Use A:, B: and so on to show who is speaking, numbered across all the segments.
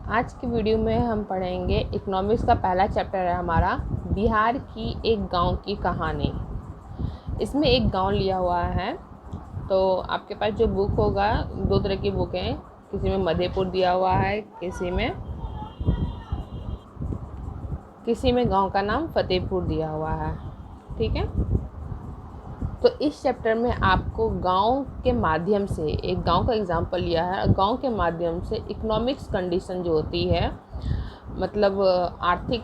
A: आज की वीडियो में हम पढ़ेंगे इकोनॉमिक्स का पहला चैप्टर है हमारा बिहार की एक गांव की कहानी। इसमें एक गांव लिया हुआ है। तो आपके पास जो बुक होगा, दो तरह की बुक हैं, किसी में मधेपुर दिया हुआ है, किसी में गांव का नाम फतेहपुर दिया हुआ है। ठीक है, तो इस चैप्टर में आपको गांव के माध्यम से, एक गांव का एग्जांपल लिया है, गांव के माध्यम से इकोनॉमिक्स कंडीशन जो होती है, मतलब आर्थिक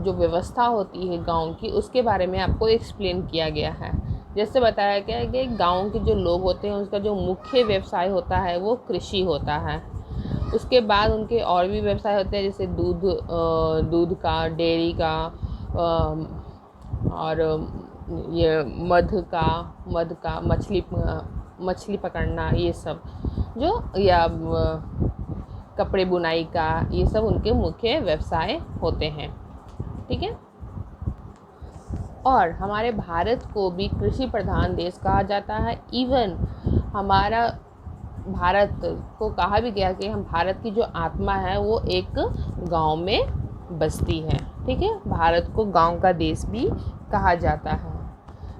A: जो व्यवस्था होती है गांव की, उसके बारे में आपको एक्सप्लेन किया गया है। जैसे बताया गया है कि गांव के जो लोग होते हैं उसका जो मुख्य व्यवसाय होता है वो कृषि होता है। उसके बाद उनके और भी व्यवसाय होते हैं, जैसे दूध का, डेयरी का, और ये मध का मछली पकड़ना, ये सब जो, या कपड़े बुनाई का, ये सब उनके मुख्य व्यवसाय होते हैं। ठीक है, और हमारे भारत को भी कृषि प्रधान देश कहा जाता है। इवन हमारा भारत को कहा भी गया कि हम भारत की जो आत्मा है वो एक गांव में बसती है। ठीक है, भारत को गांव का देश भी कहा जाता है।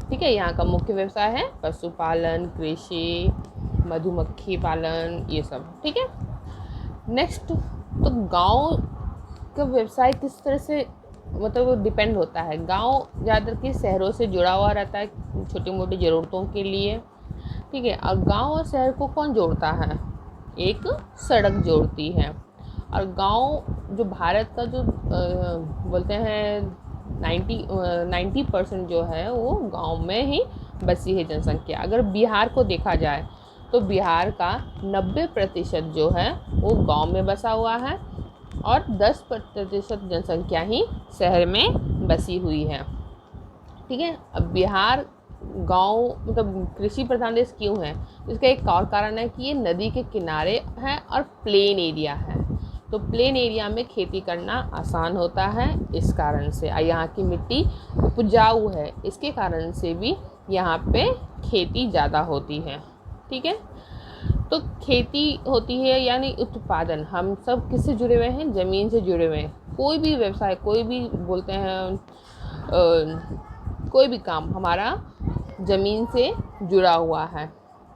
A: ठीक है, यहाँ का मुख्य व्यवसाय है पशुपालन, कृषि, मधुमक्खी पालन, ये सब। ठीक है, नेक्स्ट, तो गांव का व्यवसाय किस तरह से मतलब डिपेंड होता है। गांव ज़्यादातर कि शहरों से जुड़ा हुआ रहता है छोटी मोटी ज़रूरतों के लिए। ठीक है, और गांव और शहर को कौन जोड़ता है? एक सड़क जोड़ती है। और गांव जो भारत का जो बोलते हैं 90% जो है वो गांव में ही बसी है जनसंख्या। अगर बिहार को देखा जाए तो बिहार का 90% जो है वो गांव में बसा हुआ है और 10% जनसंख्या ही शहर में बसी हुई है। ठीक है, अब बिहार गांव मतलब कृषि प्रधान देश क्यों है? इसका एक और कारण है कि ये नदी के किनारे है और प्लेन एरिया है। तो प्लेन एरिया में खेती करना आसान होता है इस कारण से। यहाँ की मिट्टी उपजाऊ है, इसके कारण से भी यहाँ पे खेती ज़्यादा होती है। ठीक है, तो खेती होती है यानी उत्पादन। हम सब किससे जुड़े हुए हैं? ज़मीन से जुड़े हुए हैं। कोई भी व्यवसाय, कोई भी बोलते हैं कोई भी काम हमारा ज़मीन से जुड़ा हुआ है।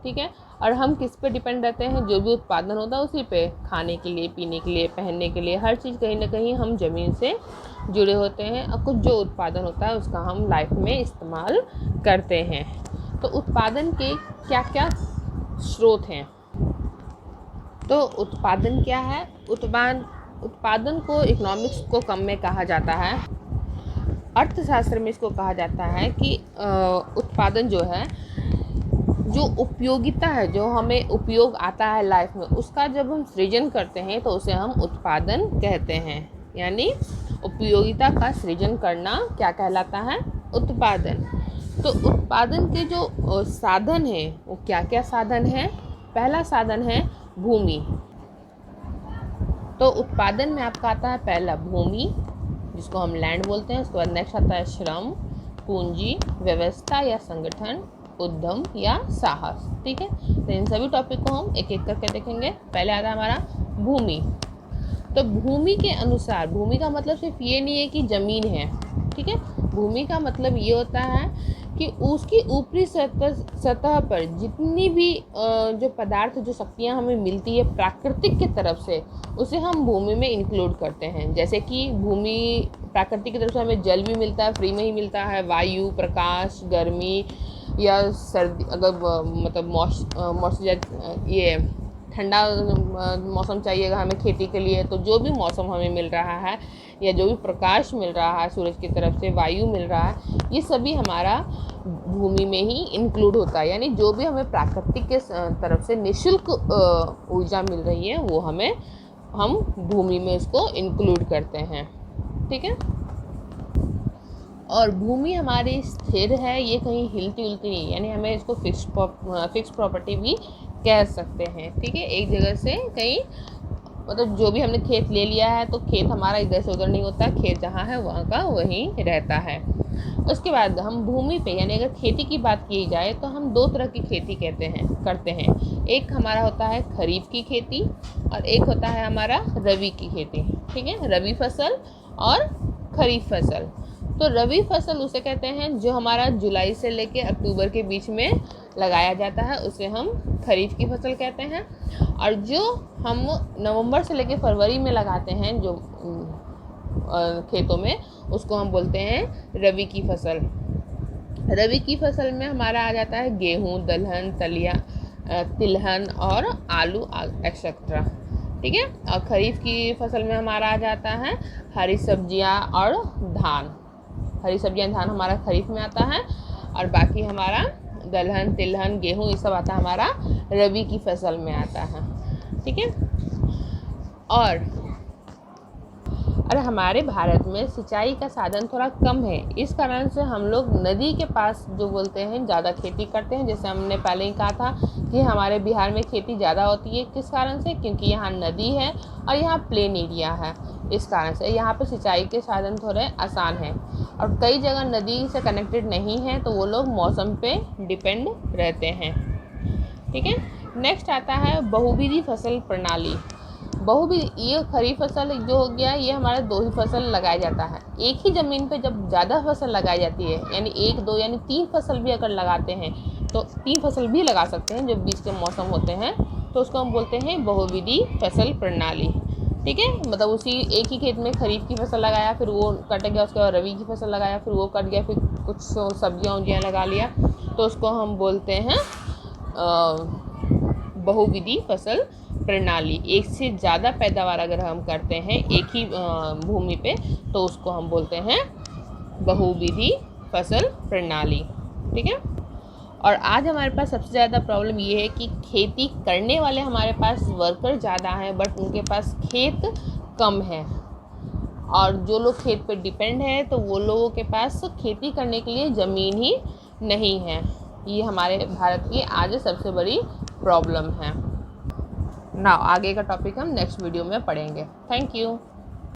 A: ठीक है, और हम किस पे डिपेंड रहते हैं? जो भी उत्पादन होता है उसी पे, खाने के लिए, पीने के लिए, पहनने के लिए, हर चीज़ कहीं ना कहीं हम ज़मीन से जुड़े होते हैं। और कुछ जो उत्पादन होता है उसका हम लाइफ में इस्तेमाल करते हैं। तो उत्पादन के क्या क्या स्रोत हैं? तो उत्पादन क्या है? उत्पादन को इकोनॉमिक्स को कम में कहा जाता है, अर्थशास्त्र में इसको कहा जाता है कि उत्पादन जो है, जो उपयोगिता है, जो हमें उपयोग आता है लाइफ में, उसका जब हम सृजन करते हैं तो उसे हम उत्पादन कहते हैं। यानी उपयोगिता का सृजन करना क्या कहलाता है? उत्पादन। तो उत्पादन के जो साधन हैं वो क्या क्या साधन हैं? पहला साधन है भूमि। तो उत्पादन में आपका आता है पहला भूमि, जिसको हम लैंड बोलते हैं। उसके बाद नेक्स्ट आता है श्रम, पूंजी, व्यवस्था या संगठन, उद्यम या साहस। ठीक है, तो इन सभी टॉपिक को हम एक एक करके देखेंगे। पहले आता है हमारा भूमि। तो भूमि के अनुसार, भूमि का मतलब सिर्फ ये नहीं है कि ज़मीन है। ठीक है, भूमि का मतलब ये होता है कि उसकी ऊपरी सतह पर जितनी भी जो पदार्थ, जो शक्तियाँ हमें मिलती है प्राकृतिक की तरफ से, उसे हम भूमि में इंक्लूड करते हैं। जैसे कि भूमि प्राकृतिक की तरफ से हमें जल भी मिलता है, फ्री में ही मिलता है, वायु, प्रकाश, गर्मी या सर्दी, अगर मतलब ये ठंडा मौसम चाहिएगा हमें खेती के लिए, तो जो भी मौसम हमें मिल रहा है या जो भी प्रकाश मिल रहा है सूरज की तरफ से, वायु मिल रहा है, ये सभी हमारा भूमि में ही इंक्लूड होता है। यानी जो भी हमें प्राकृतिक के तरफ से निःशुल्क ऊर्जा मिल रही है वो हम भूमि में उसको इंक्लूड करते हैं। ठीक है, और भूमि हमारी स्थिर है, ये कहीं हिलती उलती नहीं, यानी हमें इसको फिक्स प्रॉपर्टी भी कह सकते हैं। ठीक है, एक जगह से कहीं मतलब जो भी हमने खेत ले लिया है तो खेत हमारा इधर से उधर नहीं होता, खेत जहाँ है वहाँ का वहीं रहता है। उसके बाद हम भूमि पे यानी अगर खेती की बात की जाए तो हम दो तरह की खेती करते हैं। एक हमारा होता है खरीफ की खेती और एक होता है हमारा रबी की खेती। ठीक है, रबी फसल और खरीफ फसल। तो रबी फसल उसे कहते हैं जो हमारा जुलाई से लेके अक्टूबर के बीच में लगाया जाता है, उसे हम खरीफ की फसल कहते हैं। और जो हम नवंबर से लेके फरवरी में लगाते हैं जो खेतों में, उसको हम बोलते हैं रबी की फसल। रबी की फसल में हमारा आ जाता है गेहूँ, दलहन, तिलहन और आलू एक्सेट्रा। ठीक है, और खरीफ की फसल में हमारा आ जाता है हरी सब्जियां और धान। हरी सब्जियां धान हमारा खरीफ में आता है और बाकी हमारा दलहन, तिलहन, गेहूँ ये सब आता है हमारा रबी की फसल में आता है। ठीक है, और हमारे भारत में सिंचाई का साधन थोड़ा कम है, इस कारण से हम लोग नदी के पास जो बोलते हैं ज़्यादा खेती करते हैं। जैसे हमने पहले ही कहा था कि हमारे बिहार में खेती ज़्यादा होती है, किस कारण से? क्योंकि यहाँ नदी है और यहाँ प्लेन एरिया है, इस कारण से यहाँ पे सिंचाई के साधन थोड़े आसान हैं। और कई जगह नदी से कनेक्टेड नहीं है तो वो लोग मौसम पे डिपेंड रहते हैं। ठीक है, नेक्स्ट आता है बहुविधि फसल प्रणाली। बहुविधि, ये खरीफ फसल जो हो गया, ये हमारा दो ही फसल लगाया जाता है। एक ही ज़मीन पे जब ज़्यादा फसल लगाई जाती है, यानी एक दो यानी तीन फसल भी अगर लगाते हैं तो तीन फसल भी लगा सकते हैं जब बीच के मौसम होते हैं, तो उसको हम बोलते हैं बहुविधि फसल प्रणाली। ठीक है, मतलब उसी एक ही खेत में खरीफ की फसल लगाया, फिर वो कट गया, उसके बाद रबी की फसल लगाया, फिर वो कट गया, फिर कुछ सब्जियाँ उब्जियाँ लगा लिया, तो उसको हम बोलते हैं बहुविधि फसल प्रणाली। एक से ज़्यादा पैदावार अगर हम करते हैं एक ही भूमि पे तो उसको हम बोलते हैं बहुविधि फसल प्रणाली। ठीक है, और आज हमारे पास सबसे ज़्यादा प्रॉब्लम ये है कि खेती करने वाले हमारे पास वर्कर ज़्यादा हैं बट उनके पास खेत कम है, और जो लोग खेत पे डिपेंड है तो वो लोगों के पास खेती करने के लिए ज़मीन ही नहीं है। ये हमारे भारत की आज सबसे बड़ी प्रॉब्लम है। आगे का टॉपिक हम नेक्स्ट वीडियो में पढ़ेंगे। Thank you.